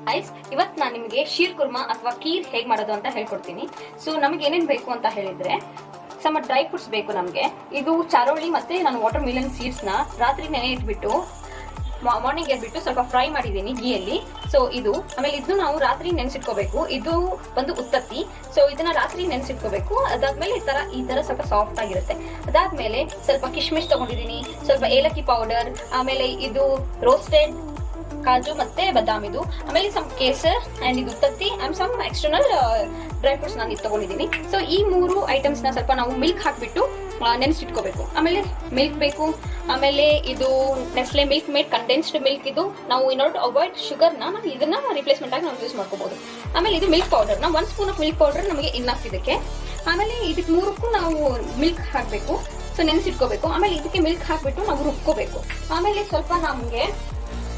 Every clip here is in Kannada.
ಗೈಸ್, ಇವತ್ತು ನಾನು ನಿಮಗೆ ಶೀರ್ ಕುರ್ಮಾ ಅಥವಾ ಖೀರ್ ಹೇಗೆ ಮಾಡೋದು ಅಂತ ಹೇಳ್ಕೊಡ್ತೀನಿ. ಸೊ ನಮಗೆ ಏನೇನು ಬೇಕು ಅಂತ ಹೇಳಿದ್ರೆ, ಸಮ ಡ್ರೈ ಫ್ರೂಟ್ಸ್ ಬೇಕು ನಮಗೆ. ಇದು ಚಾರೋಳಿ ಮತ್ತೆ ನಾನು ವಾಟರ್ ಮಿಲನ್ ಸೀಡ್ಸ್ನ ರಾತ್ರಿ ನೆನೆ ಇಟ್ಬಿಟ್ಟು ಮಾರ್ನಿಂಗ್ ಎದ್ಬಿಟ್ಟು ಸ್ವಲ್ಪ ಫ್ರೈ ಮಾಡಿದ್ದೀನಿ ಗೀಯಲ್ಲಿ. ಸೊ ಇದು ಆಮೇಲೆ ಇದನ್ನು ನಾವು ರಾತ್ರಿ ನೆನೆಸಿಟ್ಕೋಬೇಕು. ಇದು ಒಂದು ಉತ್ತತ್ತಿ. ಸೊ ಇದನ್ನ ರಾತ್ರಿ ನೆನೆಸಿಟ್ಕೋಬೇಕು. ಅದಾದ್ಮೇಲೆ ಈ ತರ ಸ್ವಲ್ಪ ಸಾಫ್ಟ್ ಆಗಿರುತ್ತೆ. ಅದಾದ್ಮೇಲೆ ಸ್ವಲ್ಪ ಕಿಶ್ಮಿಶ್ ತಗೊಂಡಿದ್ದೀನಿ, ಸ್ವಲ್ಪ ಏಲಕ್ಕಿ ಪೌಡರ್, ಆಮೇಲೆ ಇದು ರೋಸ್ಟೆಡ್ ಕಾಜು ಮತ್ತೆ ಬಾದಾಮ್, ಇದು ಆಮೇಲೆ ಸಮ್ ಕೇಸರ್ ಅಂಡ್ ಇದು ಉತ್ತತ್ತಿ and some external dry fruits ನಾನು ಇದು ತಗೊಂಡಿದ್ದೀನಿ. ಸೊ ಈ 3 ಐಟಮ್ಸ್ ನ ಸ್ವಲ್ಪ ನಾವು ಮಿಲ್ಕ್ ಹಾಕ್ಬಿಟ್ಟು ನೆನೆಸಿಟ್ಕೋಬೇಕು. ಆಮೇಲೆ ಮಿಲ್ಕ್ ಬೇಕು, ಆಮೇಲೆ ಇದು Nestle milk made condensed milk. ಇದು ನಾವು ಇನ್ ಆರ್ಡರ್ ಟು ಅವಾಯ್ಡ್ ಶುಗರ್ನ ನಾವು ಇದನ್ನ ರಿಪ್ಲೇಸ್ಮೆಂಟ್ ಆಗಿ ನಾವು ಯೂಸ್ ಮಾಡ್ಕೋಬಹುದು. ಆಮೇಲೆ ಇದು milk powder, 1 spoon of milk powder ನಮಗೆ ಇನಫ್ ಇದಕ್ಕೆ. ಆಮೇಲೆ ಇದಕ್ಕೆ 3ಕ್ಕೂ ನಾವು ಮಿಲ್ಕ್ ಹಾಕಬೇಕು. ಸೊ ನೆನೆಸಿಟ್ಕೋಬೇಕು. ಆಮೇಲೆ ಇದಕ್ಕೆ ಮಿಲ್ಕ್ ಹಾಕ್ಬಿಟ್ಟು ನಾವು ರುಬ್ಕೋಬೇಕು. ಆಮೇಲೆ ಸ್ವಲ್ಪ ನಮಗೆ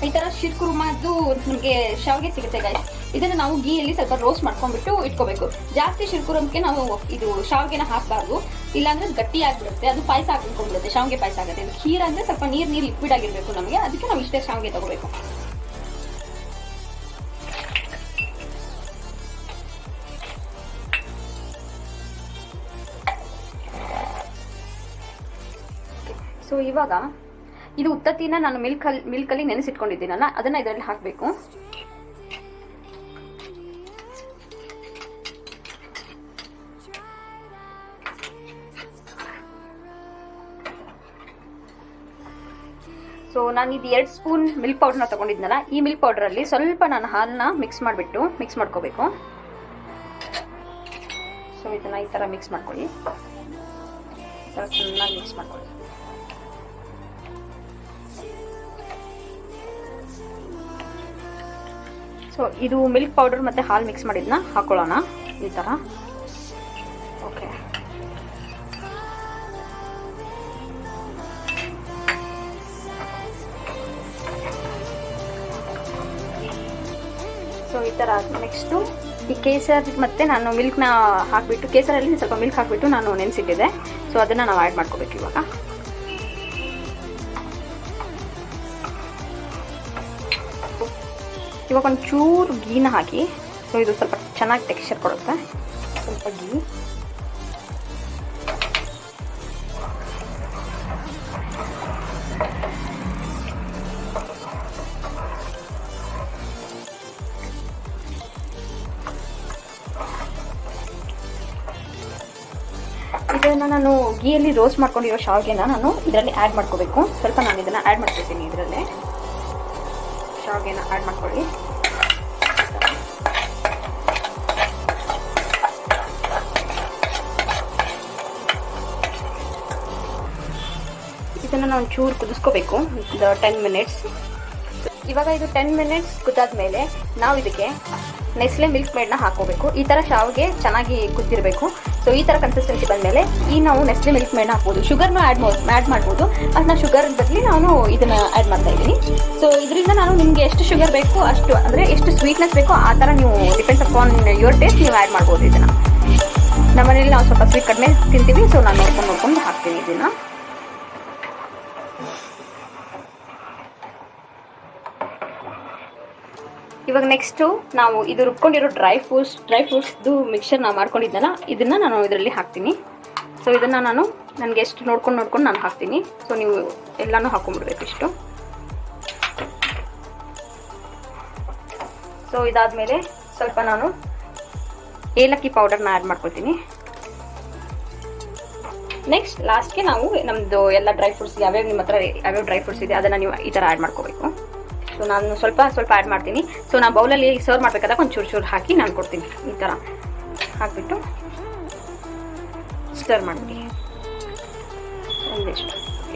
ಈ ತರ ಶೀರ್ ಕುರ್ಮಾದ್ದು ನಮಗೆ ಶಾವಿಗೆ ಸಿಗುತ್ತೆ ಗೈಸ್. ಇದನ್ನ ನಾವು ಗೀಯಲ್ಲಿ ಸ್ವಲ್ಪ ರೋಸ್ಟ್ ಮಾಡ್ಕೊಂಡ್ಬಿಟ್ಟು ಇಟ್ಕೋಬೇಕು. ಜಾಸ್ತಿ ಶೀರ್ ಕುರ್ಮಕ್ಕೆ ನಾವು ಇದು ಶಾವಿಗೆನ ಹಾಕಬಾರ್ದು, ಇಲ್ಲಾಂದ್ರೆ ಗಟ್ಟಿ ಆಗ್ಬಿಡುತ್ತೆ, ಅದು ಪಾಯಸ ಹಾಕೊಂಡ್ಬಿಡುತ್ತೆ, ಶಾವಿಗೆ ಪಾಯಸ ಆಗುತ್ತೆ. ಇದು ಖೀರ್ ಅಂದ್ರೆ ಸ್ವಲ್ಪ ನೀರ್ ಲಿಕ್ವಿಡ್ ಆಗಿರ್ಬೇಕು ನಮಗೆ, ಅದಕ್ಕೆ ನಾವು ಇಷ್ಟೇ ಶಾವಿಗೆ ತಗೋಬೇಕು. ಸೊ ಇವಾಗ ಇದು ಉತ್ತತ್ತಿನ ನಾನು ಮಿಲ್ಕಲ್ಲಿ ನೆನೆಸಿಟ್ಕೊಂಡಿದ್ದೀನಲ್ಲ, ಅದನ್ನ ಇದರಲ್ಲಿ ಹಾಕಬೇಕು. ಸೊ ನಾನು ಇದು 2 ಸ್ಪೂನ್ ಮಿಲ್ಕ್ ಪೌಡರ್ನ ತಗೊಂಡಿದ್ನಲ್ಲ, ಈ ಮಿಲ್ಕ್ ಪೌಡರಲ್ಲಿ ಸ್ವಲ್ಪ ನಾನು ಹಾಲನ್ನ ಮಿಕ್ಸ್ ಮಾಡ್ಕೋಬೇಕು. ಸೊ ಇದನ್ನ ಈ ತರ ಮಿಕ್ಸ್ ಮಾಡ್ಕೊಳ್ಳಿ, ಚೆನ್ನಾಗಿ ಮಿಕ್ಸ್ ಮಾಡ್ಕೊಳ್ಳಿ. ಸೊ ಇದು ಮಿಲ್ಕ್ ಪೌಡರ್ ಮತ್ತೆ ಹಾಲು ಮಿಕ್ಸ್ ಮಾಡಿದ್ನ ಹಾಕೊಳ್ಳೋಣ ಈ ತರ. ಓಕೆ, ಸೊ ಈ ತರ. ನೆಕ್ಸ್ಟ್ ಈ ಕೇಸರ್ ಮತ್ತೆ ನಾನು ಮಿಲ್ಕ್ನ ಹಾಕ್ಬಿಟ್ಟು, ಕೇಸರಲ್ಲಿ ಸ್ವಲ್ಪ ಮಿಲ್ಕ್ ಹಾಕ್ಬಿಟ್ಟು ನಾನು ನೆನೆಸಿಟ್ಟಿದ್ದೆ. ಸೊ ಅದನ್ನ ನಾವು ಆ್ಯಡ್ ಮಾಡ್ಕೋಬೇಕು ಇವಾಗ. ಇವಾಗ ಒಂಚೂರು ಗೀನ ಹಾಕಿ. ಸೊ ಇದು ಸ್ವಲ್ಪ ಚೆನ್ನಾಗಿ ಟೆಕ್ಸ್ಚರ್ ಕೊಡುತ್ತೆ. ಸ್ವಲ್ಪ ಗೀ, ಇದನ್ನ ನಾನು ಗೀಯಲ್ಲಿ ರೋಸ್ಟ್ ಮಾಡ್ಕೊಂಡಿರೋ ಶಾವಿಗೆನ ನಾನು ಇದರಲ್ಲಿ ಆ್ಯಡ್ ಮಾಡ್ಕೋಬೇಕು. ಸ್ವಲ್ಪ ನಾನು ಇದನ್ನ ಆ್ಯಡ್ ಮಾಡ್ಕೊಳ್ತೀನಿ. ಇದರಲ್ಲೇ ಶಾವಿಗೆನ ಆ್ಯಡ್ ಮಾಡ್ಕೊಳ್ಳಿ. ಇದನ್ನ ನಾವು ಚೂರು ಕುದಿಸ್ಕೋಬೇಕು 10 ಮಿನಿಟ್ಸ್. ಇವಾಗ ಇದು 10 ಮಿನಿಟ್ಸ್ ಕುದ್ದಾದ್ಮೇಲೆ ನಾವು ಇದಕ್ಕೆ ನೆಸ್ಲೆ ಮಿಲ್ಕ್ ಮೇಡ್ನ ಹಾಕೋಬೇಕು. ಈ ತರ ಶಾವಿಗೆ ಚೆನ್ನಾಗಿ ಕುದ್ದಿರಬೇಕು. ಸೊ ಈ ತರ ಕನ್ಸಿಸ್ಟೆನ್ಸಿ ಬಂದಮೇಲೆ ನಾವು ನೆಸ್ಲೆ ಮಿಲ್ಕ್ ಮೇಡ್ನ ಹಾಕ್ಬೋದು. ಶುಗರ್ನ ಆ್ಯಡ್ ಮಾಡ್ಬೋದು. ಅದನ್ನ ಶುಗರ್ ಬದಲಿ ನಾನು ಇದನ್ನ ಆ್ಯಡ್ ಮಾಡ್ತಾ ಇದ್ದೀನಿ. ಸೊ ಇದರಿಂದ ನಾನು ನಿಮಗೆ ಎಷ್ಟು ಶುಗರ್ ಬೇಕು ಅಷ್ಟು, ಅಂದರೆ ಎಷ್ಟು ಸ್ವೀಟ್ನೆಸ್ ಬೇಕೋ ಆ ಥರ ನೀವು ಡಿಪೆಂಡ್ಸ್ ಅಪಾನ್ ಯುವರ್ ಟೇಸ್ಟ್ ನೀವು ಆ್ಯಡ್ ಮಾಡ್ಬೋದು. ಇದನ್ನು ನಮ್ಮನೇಲಿ ನಾವು ಸ್ವಲ್ಪ ಸ್ವೀಟ್ ಕಡಿಮೆ ತಿಂತೀವಿ. ಸೊ ನಾನು ನೋಡ್ಕೊಂಡು ಹಾಕ್ತೀನಿ ಇದನ್ನು. ಇವಾಗ ನೆಕ್ಸ್ಟು ನಾವು ಇದು ರುಬ್ಕೊಂಡಿರೋ ಡ್ರೈ ಫ್ರೂಟ್ಸ್ದು ಮಿಕ್ಸರ್ ನಾವು ಮಾಡ್ಕೊಂಡಿದ್ದಲ್ಲ, ಇದನ್ನ ನಾನು ಇದರಲ್ಲಿ ಹಾಕ್ತೀನಿ. ಸೊ ಇದನ್ನು ನನಗೆ ಎಷ್ಟು ನೋಡ್ಕೊಂಡು ನಾನು ಹಾಕ್ತೀನಿ. ಸೊ ನೀವು ಎಲ್ಲನೂ ಹಾಕೊಂಡ್ಬಿಡ್ಬೇಕು ಇಷ್ಟು. ಸೊ ಇದಾದಮೇಲೆ ಸ್ವಲ್ಪ ನಾನು ಏಲಕ್ಕಿ ಪೌಡರ್ನ ಆ್ಯಡ್ ಮಾಡ್ಕೊಳ್ತೀನಿ. ನೆಕ್ಸ್ಟ್ ಲಾಸ್ಟ್ಗೆ ನಾವು ನಮ್ಮದು ಎಲ್ಲ ಡ್ರೈ ಫ್ರೂಟ್ಸ್ ನಿಮ್ಮ ಹತ್ರ ಯಾವ್ಯಾವ ಡ್ರೈ ಫ್ರೂಟ್ಸ್ ಇದೆ ಅದನ್ನು ನೀವು ಈ ಥರ ಆ್ಯಡ್ ಮಾಡ್ಕೋಬೇಕು. ಸೊ ನಾನು ಸ್ವಲ್ಪ ಆ್ಯಡ್ ಮಾಡ್ತೀನಿ. ಸೊ ನಾನು ಬೌಲಲ್ಲಿ ಸರ್ವ್ ಮಾಡಬೇಕಾದಾಗ ಒಂದು ಚೂರು ಹಾಕಿ ನಾನು ಕೊಡ್ತೀನಿ. ಈ ಥರ ಹಾಕಿಬಿಟ್ಟು ಸ್ಟರ್ ಮಾಡಿಬಿಡಿ.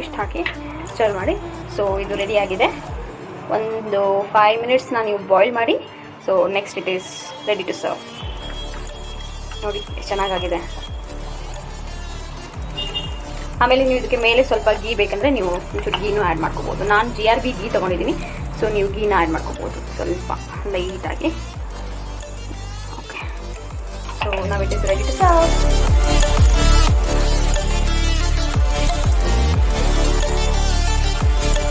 ಇಷ್ಟು ಹಾಕಿ ಸ್ಟರ್ ಮಾಡಿ. ಸೊ ಇದು ರೆಡಿಯಾಗಿದೆ. ಒಂದು 5 ಮಿನಿಟ್ಸ್ನ ನೀವು ಬಾಯ್ಲ್ ಮಾಡಿ. So next it is ready to serve. ನೋಡಿ ಎಷ್ಟು ಚೆನ್ನಾಗಾಗಿದೆ. ಆಮೇಲೆ ನೀವು ಇದಕ್ಕೆ ಮೇಲೆ ಸ್ವಲ್ಪ ಗೀ ಬೇಕಂದರೆ ನೀವು ಒಂಚೂರು ಗೀನೂ ಆ್ಯಡ್ ಮಾಡ್ಕೋಬೋದು. ನಾನು GRB ಗೀ ತೊಗೊಂಡಿದ್ದೀನಿ. ಸೊ ನೀವು ಗೀನ ಆ್ಯಡ್ ಮಾಡ್ಕೋಬೋದು ಸ್ವಲ್ಪ ಲೈಟಾಗಿ. ಓಕೆ, ಸೊ ನಾವು it is ready to serve.